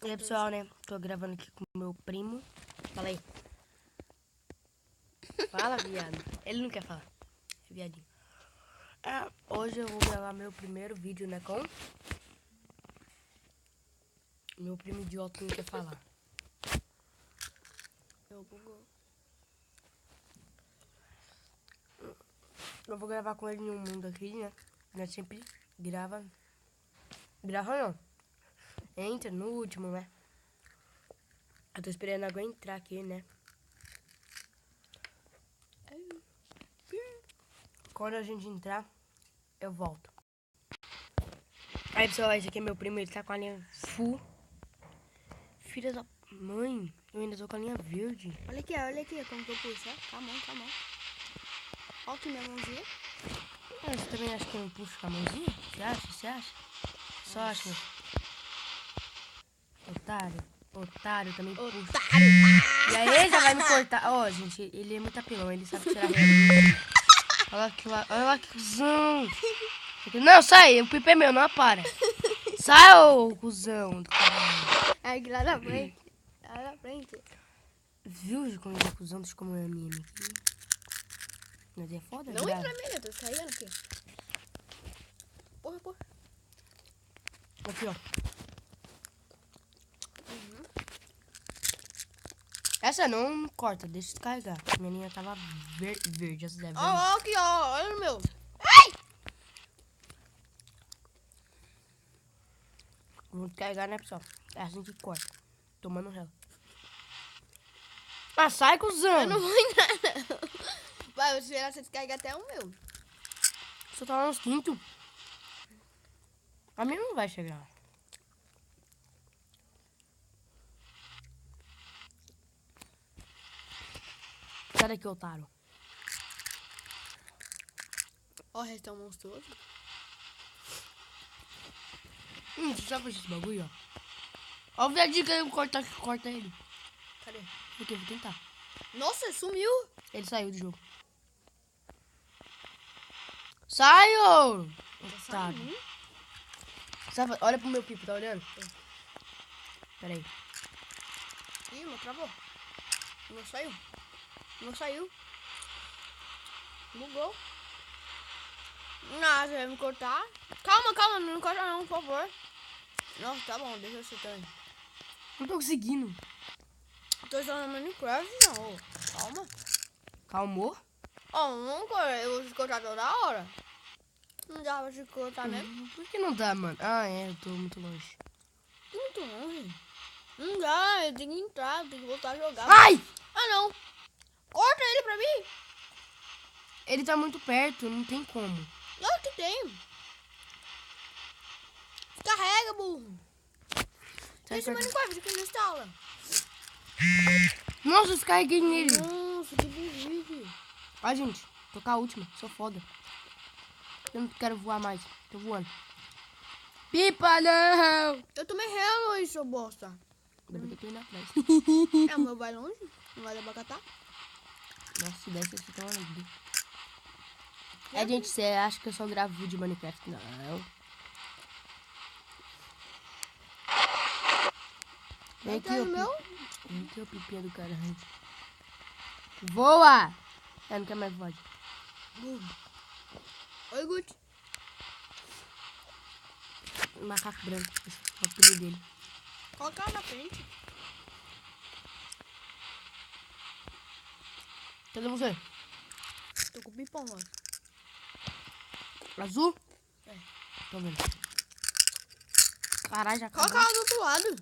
E aí, pessoal, né? Tô gravando aqui com o meu primo. Fala aí. Fala, viado. Ele não quer falar. É viadinho. Hoje eu vou gravar meu primeiro vídeo, né? Com meu primo idiota que não quer falar. Eu vou gravar com ele em um mundo aqui, né? Nós sempre grava. Grava não. Entra no último, né? Eu tô esperando a água entrar aqui, né? Quando a gente entrar, eu volto. Aí, pessoal, esse aqui é meu primo, ele tá com a linha full. Filha da mãe, eu ainda tô com a linha verde. Olha aqui, como que eu puxo, ó. Com a mão. Olha aqui minha mãozinha. Você também acha que eu não puxo com a mãozinha? Você acha? Só acha. Otário também puxa. E aí já vai me cortar. Ó, gente, ele é muito apelão, ele sabe tirar regra. Olha lá que cuzão. Não, sai, o pipa é meu, não para. Sai, ô cuzão do caralho. É aqui lá na frente. Lá na frente. Viu como ele é cuzão? Deixa eu comer a minha aqui. Mas é foda, Não grave. entra nele, eu tô carregando aqui. Porra. Aqui, ó. Essa não corta, deixa descarregar. Minha linha tava verde, essa deve. Ó, aqui, ó. Olha o meu. Vou descarregar, né, pessoal? É assim que corta. Tomando réu. Ah, sai, cuzão! Eu não vou entrar, não. Vai, eu vou esperar você descarregar até o meu. Você tá lá nos quinto. A minha não vai chegar. Sai daqui, otário. Ó, o resto é um monstruoso. Você sabe esse bagulho, ó. Ó o viadinho que corta ele. Cadê? Aqui, vou tentar. Nossa, sumiu. Ele saiu do jogo. Sai, ô! Otário. Sabe, olha pro meu pipo, tá olhando? Pera aí. Ih, o meu travou. O meu saiu. Bugou. Nossa, vai me cortar. Calma, não corta não, por favor. Nossa, tá bom, deixa eu chutar aí. Não tô conseguindo. Tô jogando Minecraft, não. Calma. Calmou? Ó, não corta, eu vou te cortar toda hora. Não dá pra te cortar mesmo. Por que não dá, mano? Ah, é, eu tô muito longe. Muito longe. Não dá, eu tenho que entrar, eu tenho que voltar a jogar. Ai! Ah, não. Corta ele pra mim. Ele tá muito perto, não tem como. Não, que tem. Carrega, burro. Esse Minecraft aqui não instala. Nossa, eu descarreguei nele. Nossa, que burrice. Ó, gente, tô com a última, sou foda. Eu não quero voar mais, tô voando. Pipa, não! Eu tomei relo aí, seu bosta. Ainda bem que eu tô indo atrás. É, o meu vai longe, não vai dar pra catar. Nossa, se desse assim tão alegre. É, gente, você acha que eu só gravo vídeo de Minecraft? Não. Vem aqui, o meu. Vem aqui, o pipinha do caralho. Voa! Eu não quero mais voar. Oi, Gucci. Macaco branco, esse é o apelido dele. Coloca lá na frente. Cadê você? Tô com o pipão, ó. Azul? É. Tô vendo. Caralho, já acabou. Coloca lá do outro lado.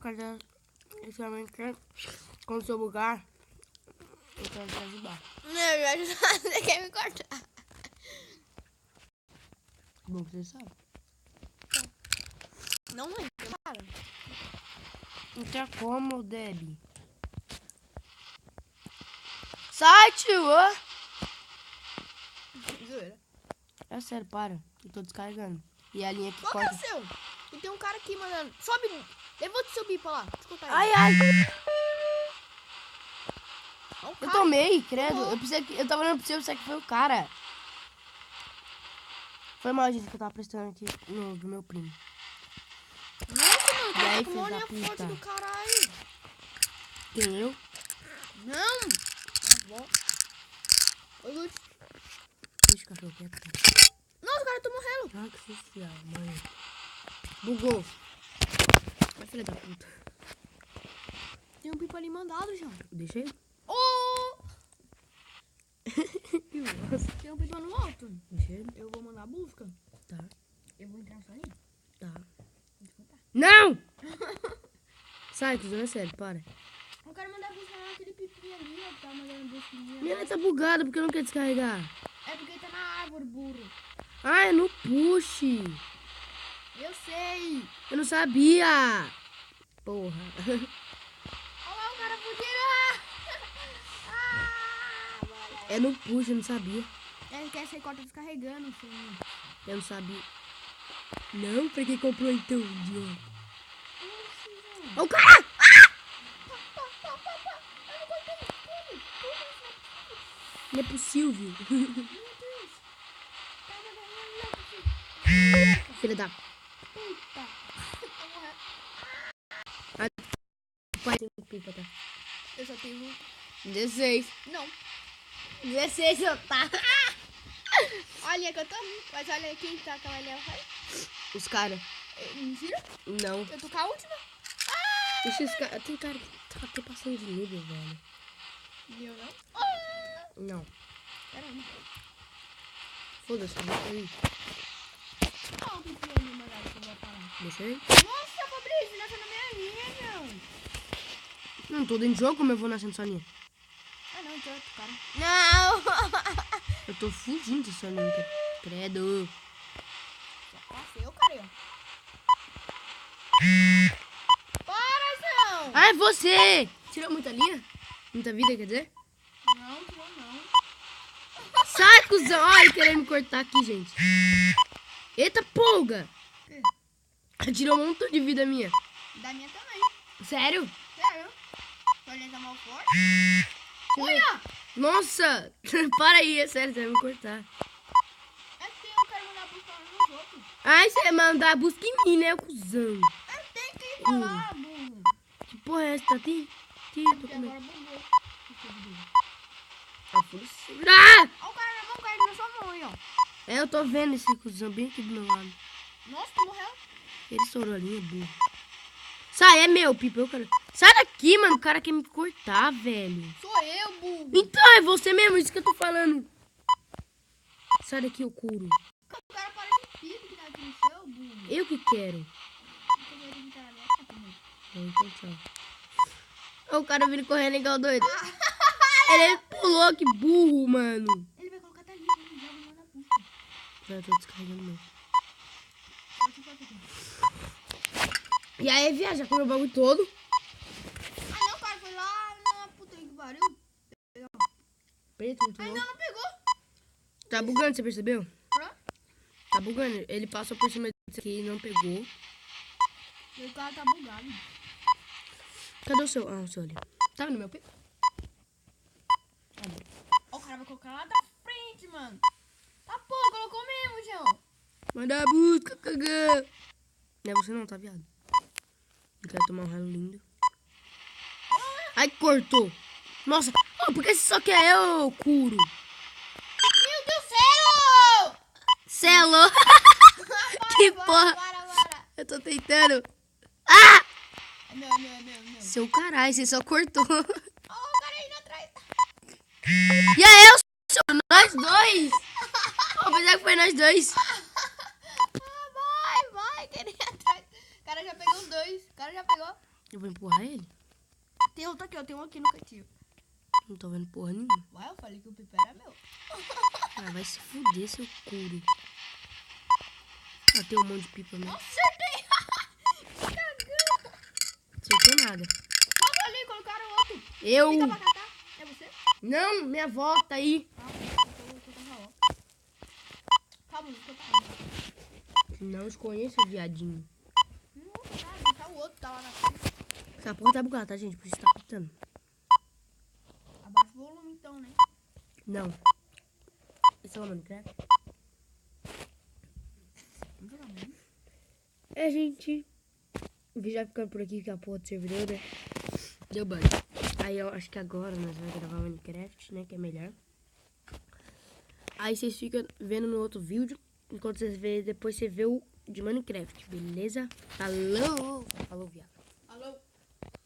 Cadê? Esse homem quer. Quando seu lugar, eu quero te ajudar. Não, eu ia ajudar, você quer me cortar. Bom, você sabe. Não entra, para. Não tem como, Debbie. Sai, tio! Zoeira. É sério, para. Eu tô descarregando. E a linha que Qual que corta. é o seu? E tem um cara aqui mandando. Sobe. Levanta o seu bipo lá. Deixa eu cortar Ai, ele. ai! Ó, o Eu cara. tomei, credo. Eu tava olhando pra você, eu pensei que foi o cara. Foi mal, gente, que eu tava prestando aqui no do meu primo. Nossa, mano, E aí, tá com filho uma da linha forte puta? do caralho. Quem eu? Não. Tá bom. Oi, Lute. Deixa o cachorro quieto, cara. Nossa, o cara tá morrendo. Ah, que social, mãe. Bugou. Vai, filha da puta. Tem um pipa ali mandado, João. Deixa ele. Oh! Que bosta. Tem um pipa no alto. Deixa ele. Eu vou mandar a busca. Tá, Eu vou entrar só aí. tá. Vou te contar. Não! Sai, cuzão, é sério, para. Eu quero mandar busca naquele pipinho ali, ó. Tá mandando busquinha. Minha neta tá bugada porque não quer descarregar. É porque tá na árvore, burro. Ah, é no push. Eu sei. Eu não sabia. Porra. Olha lá o cara fugindo. Ah, moleque. É no push, eu não sabia. Ele quer ser corta descarregando, filho. Eu não sabia. Não, pra quem comprou então, idiota? Ó o cara! Não é possível. Filha da pai tem pipa, tá? Eu só tenho 16. Não. 16 eu tá. Olha que eu tô. Mas olha quem tá com a Léo. Os caras. Mentira. Não. Eu tô com a última. Deixa os caras. Tem cara que tá até passando de nível, velho. E eu não. Não. Peraí. Foda-se, deixa aí. Olha o pipinho ali mandado que eu vou falar. Deixa aí. Nossa, Fabrício, nasceu na minha linha, meu. Não tô dentro de jogo, como eu vou nascendo sozinha? Ah, não, então é outro cara. Não! Eu tô fugindo de sozinha. Credo. Nossa, eu, cara. Para, João! Ah, é você! Tirou muita linha? Muita vida, quer dizer? Não, tirou não. Sai, cuzão! Olha ele querendo me cortar aqui, gente. Eita, polga! Tirou um montão de vida minha. Da minha também. Sério? Sério? Sua linha tá mal forte? Olha! Nossa! Para aí, é sério, você vai me cortar. É que eu quero mandar buscar nos outros. Ai, você vai mandar busca em mim, né, cuzão? É que tem que ir pra lá, burro. Que porra é essa? Tá aqui? Que tô Porque com medo. agora bugou. Ah, foda-se. Ah! Olha o cara na mão, caindo na sua mão aí, ó. É, eu tô vendo esse cuzão bem aqui do meu lado. Nossa, tu morreu? Ele estourou a linha, burro. Sai, é meu, Pipa. Eu quero... Sai daqui, mano. O cara quer me cortar, velho. Sou eu, burro. Então, é você mesmo, isso que eu tô falando. Sai daqui, ô couro. O cara parece pico que tá aqui no céu, burro. Eu que quero. Eu vou tentar na minha cara também. Então, tchau. Ó, o cara vindo correndo igual doido. Ele pulou, que burro, mano. Ele vai colocar ali, ele joga uma na busca. Já tô descarregando meu. Pode ir aqui. E aí, viaja com o meu bagulho todo. Ah, não, cara, foi lá na puta que pariu. Preto, muito Ainda louco. não pegou. Tá bugando, você percebeu? Hã? Tá bugando. Ele passou por cima disso aqui e não pegou. Meu carro tá bugado. Cadê o seu? Ah, o seu ali. Tá no meu pico? Ó, o cara vai colocar lá da frente, mano. Tá pô, colocou mesmo, João. Manda a busca, cagão. Não é você não, tá, viado? Eu quero tomar um ralo lindo. Ai, cortou. Nossa, oh, por que você só quer eu, Curo? Meu Deus do céu! Celo. Que porra. Para. Eu tô tentando. Ah! É meu. Seu caralho, você só cortou. Ó, o cara indo atrás. E aí, eu sou nós dois. Oh, pensei que foi nós dois. Vai, queria atrás. O cara já pegou os dois. O cara já pegou. Eu vou empurrar ele? Tem outro aqui, ó. Tem um aqui no cantinho. Não tô vendo porra nenhuma. Ué, eu falei que o pipa era meu. Ah, vai se fuder, seu Curo. Ah, tem um monte de pipa mesmo. Acertei! Que cagão! Acertou nada. Vamos ali, colocaram outro. Eu... Fica pra catar. É você? Não, minha avó tá aí. Ah, eu tô com ó. Tá bom, tô com Não te conheço, viadinho. Não, tá o outro, tá lá na frente. Essa porra tá bugada, tá, gente? Por isso tá pitando. Abaixa o volume então, né? Não. Esse é o nome, quer? Vamos jogar mesmo? É, gente. O vídeo vai ficando por aqui, que a porra do servidor, né? Deu banho. Aí eu acho que agora nós vamos gravar Minecraft, né? Que é melhor. Aí vocês ficam vendo no outro vídeo. Enquanto vocês vê, depois você vê o de Minecraft, beleza? Falou! Falou, viado.